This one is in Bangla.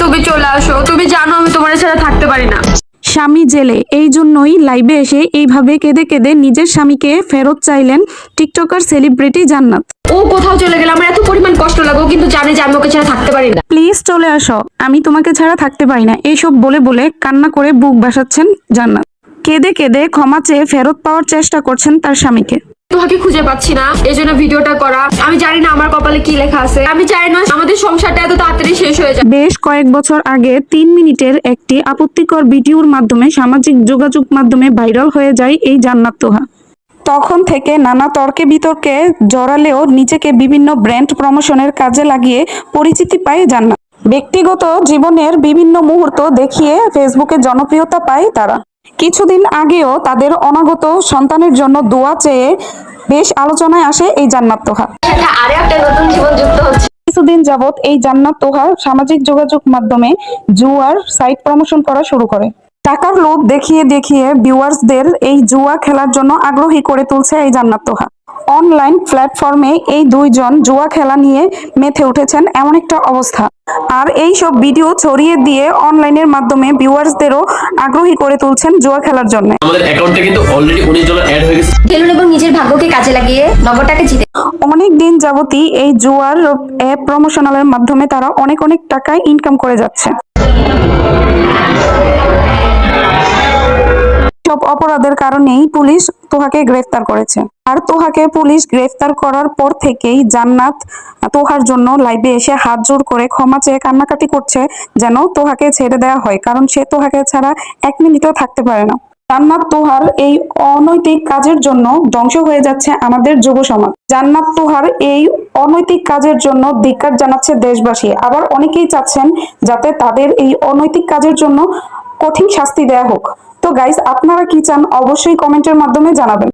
তুমি চলে আসো, তুমি জানো আমি তোমার ছাড়া থাকতে পারি না। স্বামী জেলে, এই জন্যই লাইভে এসে এইভাবে কেঁদে কেঁদে নিজের স্বামীকে ফেরত চাইলেন টিকটকার সেলিব্রিটি জান্নাত। ও কোথাও চলে গেলে আমার এত পরিমাণ কষ্ট লাগে, ও কিন্তু জানে যে আমি ওকে ছাড়া থাকতে পারি না। প্লিজ চলে আসো, আমি তোমাকে ছাড়া থাকতে পারি না, এইসব বলে বলে কান্না করে বুক ভাসাচ্ছেন জান্নাত। কেঁদে কেঁদে ক্ষমা চেয়ে ফেরত পাওয়ার চেষ্টা করছেন তার স্বামীকে। তোমাকে খুঁজে পাচ্ছি না, এই জন্য ভিডিওটা করা। আমি জানি না আমার কপালে কি লেখা আছে, আমি চাই না আমাদের সংসারটা এত তাড়াতাড়ি শেষ হয়ে যায়। বেশ কয়েক বছর আগে 3 মিনিটের একটি আপত্তিকর ভিডিওর মাধ্যমে সামাজিক যোগাযোগ মাধ্যমে ভাইরাল হয়ে যায় এই জান্নাত তোহা। তখন থেকে নানা তর্কে বিতর্কে জড়ালেও নিজেকে বিভিন্ন ব্র্যান্ড প্রমোশনের কাজে লাগিয়ে পরিচিতি পায় জান্নাত। ব্যক্তিগত জীবনের বিভিন্ন মুহূর্ত দেখিয়ে ফেসবুকে জনপ্রিয়তা পায় তারা। কিছুদিন আগেও তাদের অনাগত সন্তানের জন্য দোয়া চেয়ে বেশ আলোচনায় আসে এই জান্নাত তোহা। আরে একটা নতুন জীবন যুক্ত হচ্ছে। কিছুদিন যাবত এই জান্নাত তোহা সামাজিক যোগাযোগ মাধ্যমে জুয়ার সাইট প্রমোশন করা শুরু করে। টাকার লোভ দেখিয়ে দেখিয়ে ভিউয়ার্সদের এই জুয়া খেলার জন্য আগ্রহী করে তুলছে এই জান্নাত তোহা। অনলাইন প্ল্যাটফর্মে এই দুইজন জুয়া খেলা নিয়ে মেতে উঠেছেন এমন একটা অবস্থা। আর এই সব ভিডিও ছড়িয়ে দিয়ে অনলাইনের মাধ্যমে ভিউয়ার্সদেরও আগ্রহী করে তুলছেন জুয়া খেলার জন্য। আমাদের অ্যাকাউন্টে কিন্তু অলরেডি $19 অ্যাড হয়ে গেছে। খেলুন এবং নিজের ভাগ্যকে কাজে লাগিয়ে নগদটাকে জিতে। অনেক দিন যাবতই এই জুয়ার অ্যাপ প্রমোশনালের মাধ্যমে তারা অনেক টাকা ইনকাম করে যাচ্ছে। সব অপরাধের কারণেই পুলিশ তোহাকে গ্রেফতার করেছে। আর তোহাকে পুলিশ গ্রেফতার করার পর থেকেই জান্নাত তোহার জন্য লাইভে এসে হাত জোড় করে ক্ষমা চেয়ে কান্নাকাটি করছে যেন তোহাকে ছেড়ে দেওয়া হয়, কারণ সে তোহাকে ছাড়া 1 মিনিটও থাকতে পারে না। জান্নাত তোহার এই অনৈতিক কাজের জন্য ধ্বংস হয়ে যাচ্ছে আমাদের যুব সমাজ। জান্নাত তোহার এই অনৈতিক কাজের জন্য ধিক্কার জানাচ্ছে দেশবাসী। আবার অনেকেই চাচ্ছেন যাতে তাদের এই অনৈতিক কাজের জন্য কঠিন শাস্তি দেয়া হোক। তো গাইস, আপনারা কি চান অবশ্যই কমেন্টের মাধ্যমে জানাবেন।